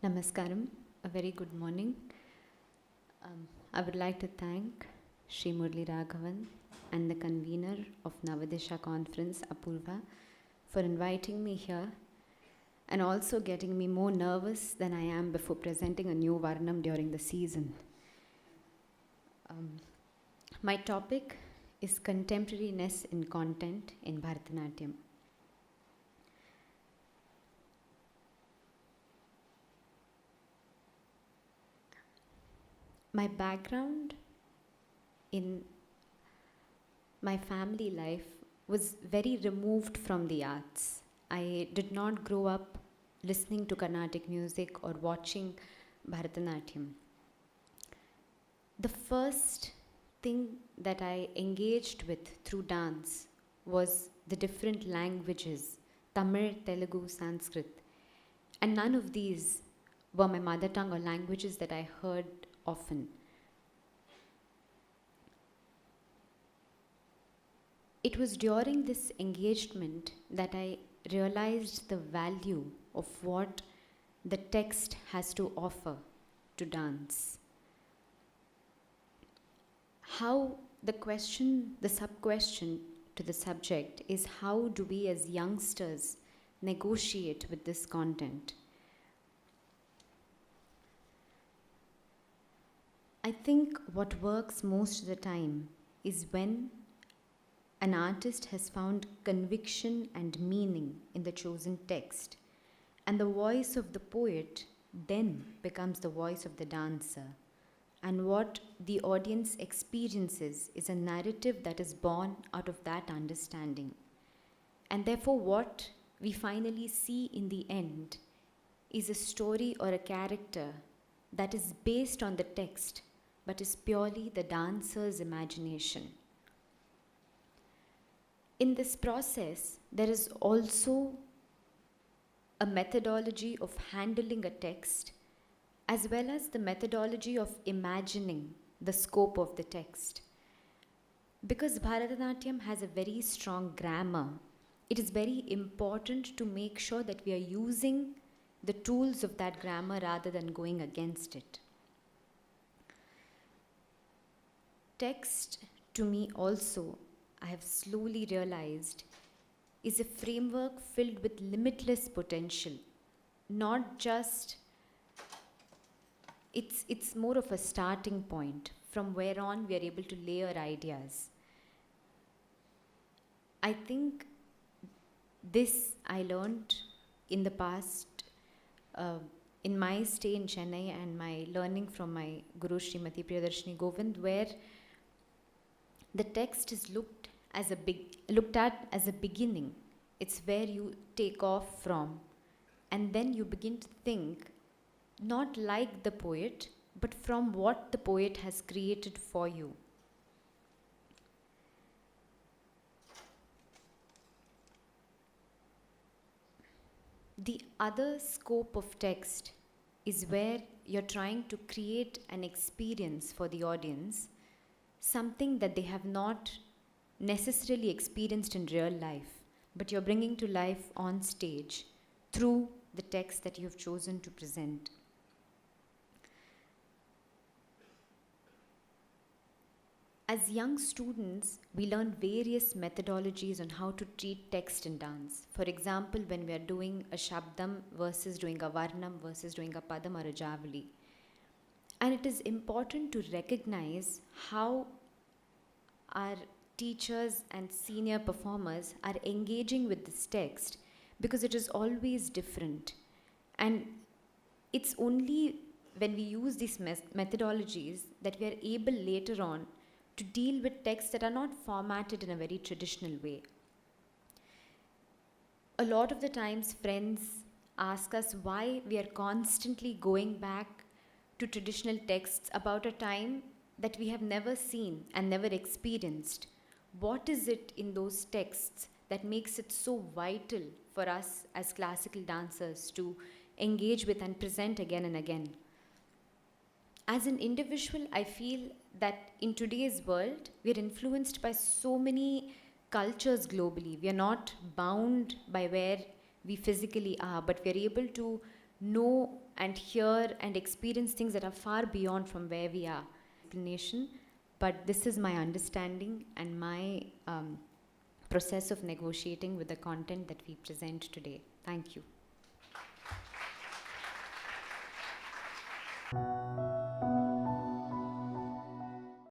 Namaskaram, a very good morning. I would like to thank Sri Murli Raghavan and the convener of Navadisha conference, Apoorva, for inviting me here and also getting me more nervous than I am before presenting a new Varnam during the season. My topic is Contemporariness in Content in Bharatanatyam. My background in my family life was very removed from the arts. I did not grow up listening to Carnatic music or watching Bharatanatyam. The first thing that I engaged with through dance was the different languages, Tamil, Telugu, Sanskrit. And none of these were my mother tongue or languages that I heard often. It was during this engagement that I realized the value of what the text has to offer to dance. How the question, the sub-question to the subject is, how do we as youngsters negotiate with this content? I think what works most of the time is when an artist has found conviction and meaning in the chosen text, and the voice of the poet then becomes the voice of the dancer, and what the audience experiences is a narrative that is born out of that understanding. And therefore what we finally see in the end is a story or a character that is based on the text, but is purely the dancer's imagination. In this process, there is also a methodology of handling a text, as well as the methodology of imagining the scope of the text. Because Bharatanatyam has a very strong grammar, it is very important to make sure that we are using the tools of that grammar rather than going against it. Text, to me also, I have slowly realized, is a framework filled with limitless potential. Not just, it's more of a starting point from where on we are able to layer ideas. I think this I learned in the past, in my stay in Chennai and my learning from my Guru Srimati Priyadarshini Govind, where the text is looked at as a beginning. It's where you take off from, and then you begin to think not like the poet, but from what the poet has created for you. The other scope of text is where you're trying to create an experience for the audience, something that they have not necessarily experienced in real life, but you're bringing to life on stage through the text that you've chosen to present. As young students, we learn various methodologies on how to treat text in dance. For example, when we are doing a Shabdam versus doing a Varnam versus doing a Padam or a Javali. And it is important to recognize how our teachers and senior performers are engaging with this text, because it is always different. And it's only when we use these methodologies that we are able later on to deal with texts that are not formatted in a very traditional way. A lot of the times friends ask us why we are constantly going back to traditional texts about a time that we have never seen and never experienced. What is it in those texts that makes it so vital for us as classical dancers to engage with and present again and again? As an individual, I feel that in today's world, we are influenced by so many cultures globally. We are not bound by where we physically are, but we are able to know and hear and experience things that are far beyond from where we are. But this is my understanding and my process of negotiating with the content that we present today. Thank you.